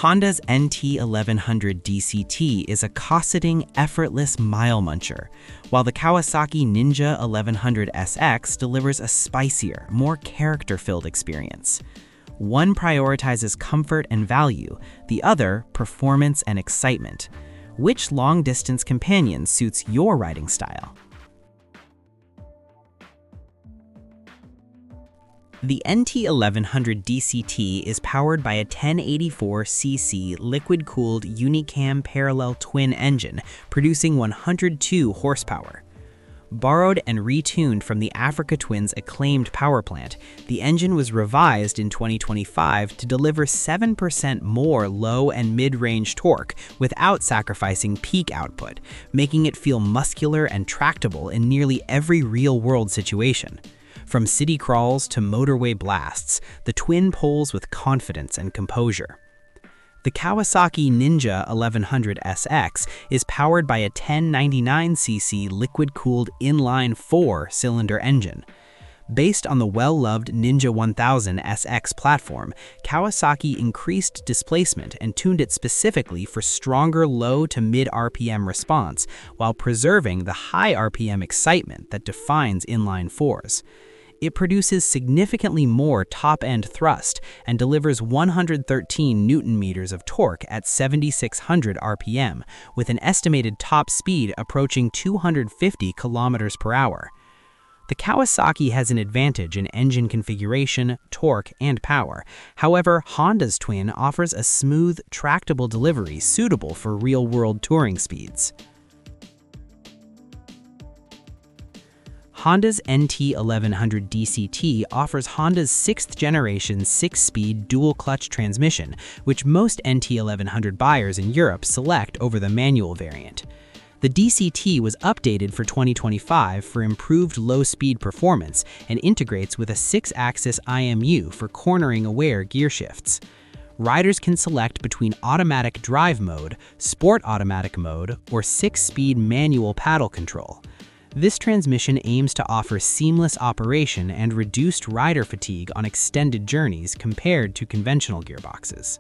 Honda's NT1100 DCT is a cossetting, effortless mile-muncher, while the Kawasaki Ninja 1100 SX delivers a spicier, more character-filled experience. One prioritizes comfort and value, the other performance and excitement. Which long-distance companion suits your riding style? The NT1100 DCT is powered by a 1084cc liquid-cooled unicam parallel twin engine producing 102 horsepower. Borrowed and retuned from the Africa Twin's acclaimed power plant, the engine was revised in 2025 to deliver 7% more low and mid-range torque without sacrificing peak output, making it feel muscular and tractable in nearly every real-world situation. From city crawls to motorway blasts, the twin pulls with confidence and composure. The Kawasaki Ninja 1100 SX is powered by a 1099cc liquid-cooled inline 4-cylinder engine. Based on the well-loved Ninja 1000 SX platform, Kawasaki increased displacement and tuned it specifically for stronger low to mid RPM response while preserving the high RPM excitement that defines inline 4s. It produces significantly more top-end thrust and delivers 113 Newton-meters of torque at 7,600 RPM, with an estimated top speed approaching 250 kilometers per hour. The Kawasaki has an advantage in engine configuration, torque, and power. However, Honda's twin offers a smooth, tractable delivery suitable for real-world touring speeds. Honda's NT1100 DCT offers Honda's 6th-generation 6-speed dual-clutch transmission, which most NT1100 buyers in Europe select over the manual variant. The DCT was updated for 2025 for improved low-speed performance and integrates with a 6-axis IMU for cornering-aware gear shifts. Riders can select between automatic drive mode, sport automatic mode, or 6-speed manual paddle control. This transmission aims to offer seamless operation and reduced rider fatigue on extended journeys compared to conventional gearboxes.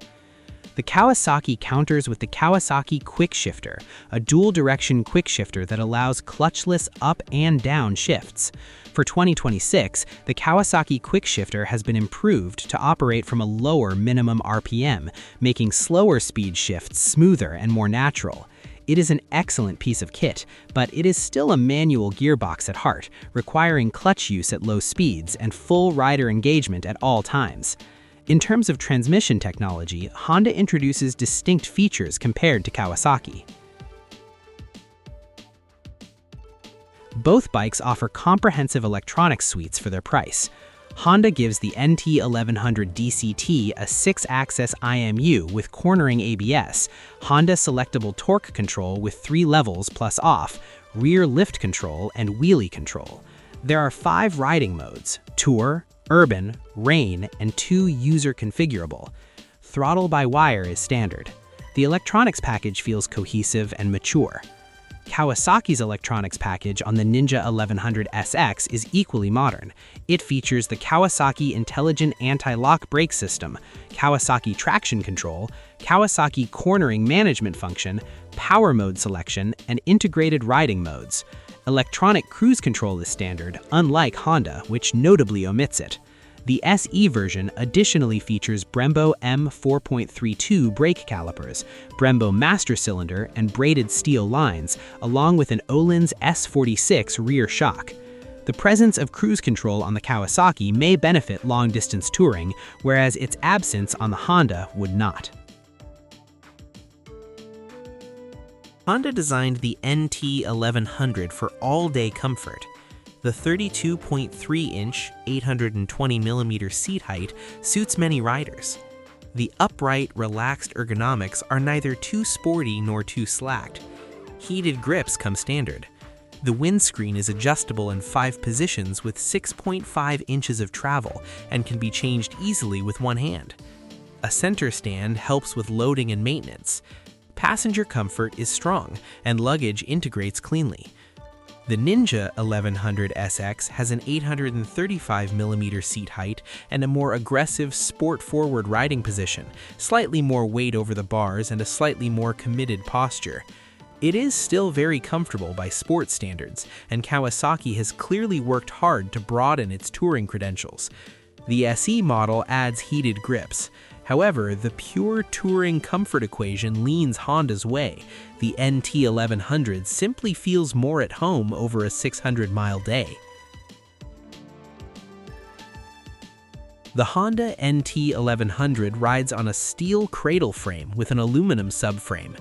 The Kawasaki counters with the Kawasaki Quickshifter, a dual-direction quickshifter that allows clutchless up and down shifts. For 2026, the Kawasaki Quickshifter has been improved to operate from a lower minimum RPM, making slower speed shifts smoother and more natural. It is an excellent piece of kit, but it is still a manual gearbox at heart, requiring clutch use at low speeds and full rider engagement at all times. In terms of transmission technology, Honda introduces distinct features compared to Kawasaki. Both bikes offer comprehensive electronics suites for their price. Honda gives the NT1100 DCT a 6-axis IMU with cornering ABS, Honda selectable torque control with 3 levels plus off, rear lift control, and wheelie control. There are 5 riding modes: Tour, Urban, Rain, and 2 user configurable. Throttle-by-wire is standard. The electronics package feels cohesive and mature. Kawasaki's electronics package on the Ninja 1100 SX is equally modern. It features the Kawasaki Intelligent Anti-Lock Brake System, Kawasaki Traction Control, Kawasaki Cornering Management Function, Power Mode Selection, and integrated riding modes. Electronic cruise control is standard, unlike Honda, which notably omits it. The SE version additionally features Brembo M4.32 brake calipers, Brembo master cylinder, and braided steel lines, along with an Öhlins S46 rear shock. The presence of cruise control on the Kawasaki may benefit long-distance touring, whereas its absence on the Honda would not. Honda designed the NT1100 for all-day comfort. The 32.3-inch, 820mm seat height suits many riders. The upright, relaxed ergonomics are neither too sporty nor too slacked. Heated grips come standard. The windscreen is adjustable in 5 positions with 6.5 inches of travel and can be changed easily with one hand. A center stand helps with loading and maintenance. Passenger comfort is strong, and luggage integrates cleanly. The Ninja 1100 SX has an 835mm seat height and a more aggressive sport-forward riding position, slightly more weight over the bars, and a slightly more committed posture. It is still very comfortable by sport standards, and Kawasaki has clearly worked hard to broaden its touring credentials. The SE model adds heated grips. However, the pure touring comfort equation leans Honda's way. The NT1100 simply feels more at home over a 600-mile day. The Honda NT1100 rides on a steel cradle frame with an aluminum subframe.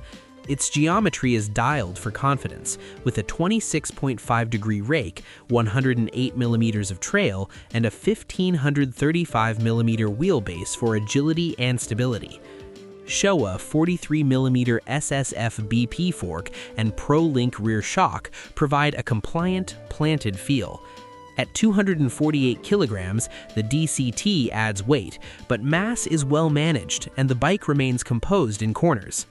Its geometry is dialed for confidence, with a 26.5-degree rake, 108mm of trail, and a 1535mm wheelbase for agility and stability. Showa 43mm SSF BP fork and Pro-Link rear shock provide a compliant, planted feel. At 248 kilograms, the DCT adds weight, but mass is well managed and the bike remains composed in corners.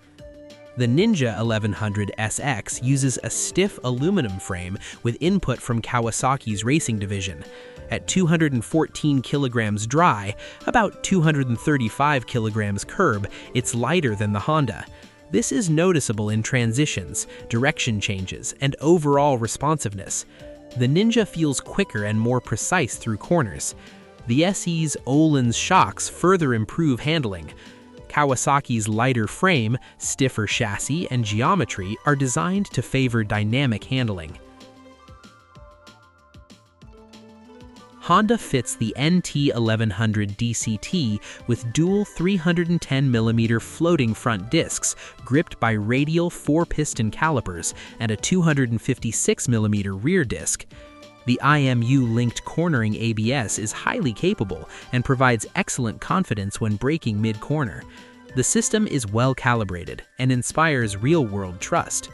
The Ninja 1100 SX uses a stiff aluminum frame with input from Kawasaki's racing division. At 214 kilograms dry, about 235 kilograms curb, it's lighter than the Honda. This is noticeable in transitions, direction changes, and overall responsiveness. The Ninja feels quicker and more precise through corners. The SE's Öhlins shocks further improve handling. Kawasaki's lighter frame, stiffer chassis, and geometry are designed to favor dynamic handling. Honda fits the NT1100 DCT with dual 310mm floating front discs gripped by radial 4-piston calipers and a 256mm rear disc. The IMU-linked cornering ABS is highly capable and provides excellent confidence when braking mid-corner. The system is well calibrated and inspires real-world trust.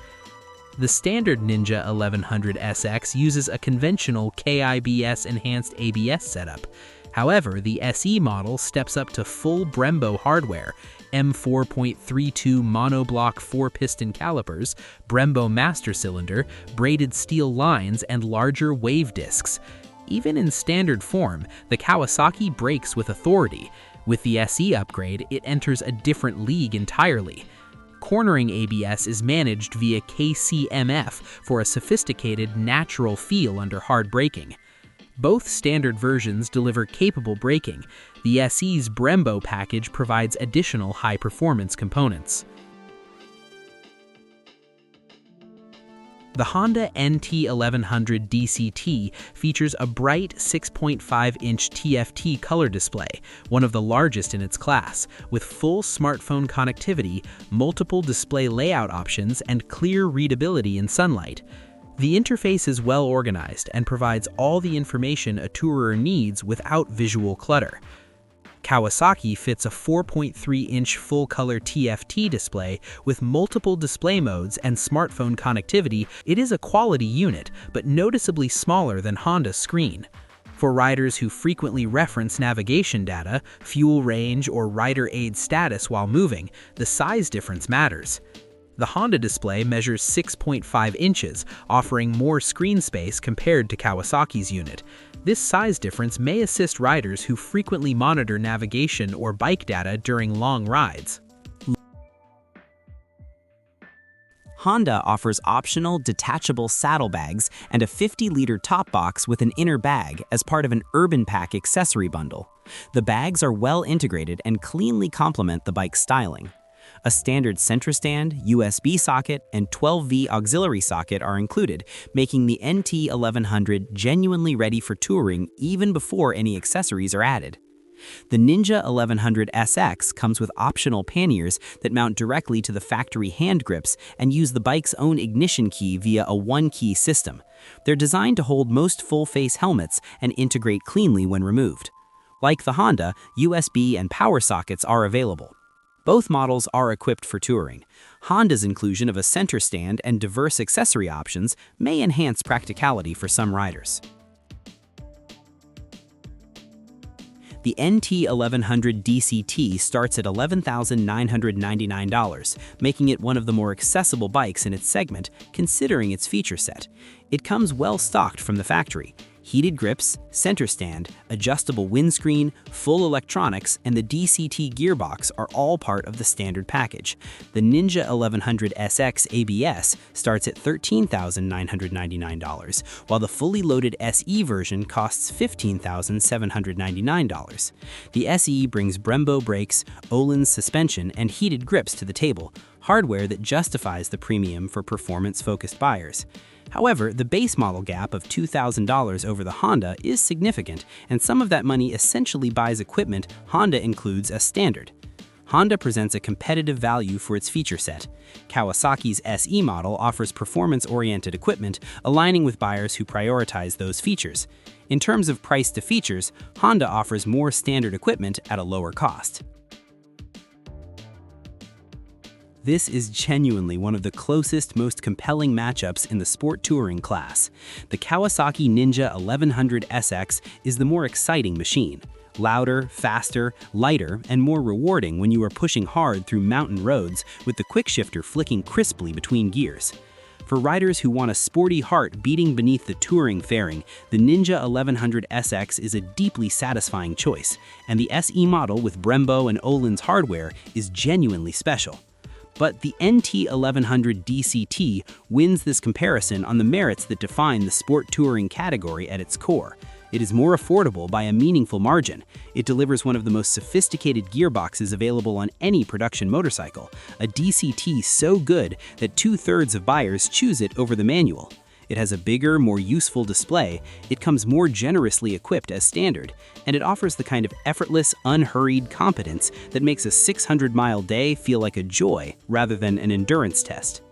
The standard Ninja 1100 SX uses a conventional KIBS-enhanced ABS setup. However, the SE model steps up to full Brembo hardware, M4.32 monoblock 4-piston calipers, Brembo master cylinder, braided steel lines, and larger wave discs. Even in standard form, the Kawasaki brakes with authority. With the SE upgrade, it enters a different league entirely. Cornering ABS is managed via KCMF for a sophisticated, natural feel under hard braking. Both standard versions deliver capable braking. The SE's Brembo package provides additional high-performance components. The Honda NT1100 DCT features a bright 6.5-inch TFT color display, one of the largest in its class, with full smartphone connectivity, multiple display layout options, and clear readability in sunlight. The interface is well organized and provides all the information a tourer needs without visual clutter. Kawasaki fits a 4.3-inch full-color TFT display with multiple display modes and smartphone connectivity. It is a quality unit, but noticeably smaller than Honda's screen. For riders who frequently reference navigation data, fuel range, or rider aid status while moving, the size difference matters. The Honda display measures 6.5 inches, offering more screen space compared to Kawasaki's unit. This size difference may assist riders who frequently monitor navigation or bike data during long rides. Honda offers optional detachable saddlebags and a 50-liter top box with an inner bag as part of an Urban Pack accessory bundle. The bags are well integrated and cleanly complement the bike's styling. A standard center stand, USB socket, and 12V auxiliary socket are included, making the NT1100 genuinely ready for touring even before any accessories are added. The Ninja 1100 SX comes with optional panniers that mount directly to the factory hand grips and use the bike's own ignition key via a one-key system. They're designed to hold most full-face helmets and integrate cleanly when removed. Like the Honda, USB and power sockets are available. Both models are equipped for touring. Honda's inclusion of a center stand and diverse accessory options may enhance practicality for some riders. The NT1100 DCT starts at $11,999, making it one of the more accessible bikes in its segment, considering its feature set. It comes well stocked from the factory. Heated grips, center stand, adjustable windscreen, full electronics, and the DCT gearbox are all part of the standard package. The Ninja 1100 SX ABS starts at $13,999, while the fully loaded SE version costs $15,799. The SE brings Brembo brakes, Öhlins suspension, and heated grips to the table, hardware that justifies the premium for performance-focused buyers. However, the base model gap of $2,000 over the Honda is significant, and some of that money essentially buys equipment Honda includes as standard. Honda presents a competitive value for its feature set. Kawasaki's SE model offers performance-oriented equipment, aligning with buyers who prioritize those features. In terms of price to features, Honda offers more standard equipment at a lower cost. This is genuinely one of the closest, most compelling matchups in the sport touring class. The Kawasaki Ninja 1100 SX is the more exciting machine. Louder, faster, lighter, and more rewarding when you are pushing hard through mountain roads with the quickshifter flicking crisply between gears. For riders who want a sporty heart beating beneath the touring fairing, the Ninja 1100 SX is a deeply satisfying choice, and the SE model with Brembo and Öhlins hardware is genuinely special. But the NT1100 DCT wins this comparison on the merits that define the sport touring category at its core. It is more affordable by a meaningful margin. It delivers one of the most sophisticated gearboxes available on any production motorcycle, a DCT so good that 2/3 of buyers choose it over the manual. It has a bigger, more useful display, it comes more generously equipped as standard, and it offers the kind of effortless, unhurried competence that makes a 600-mile day feel like a joy rather than an endurance test.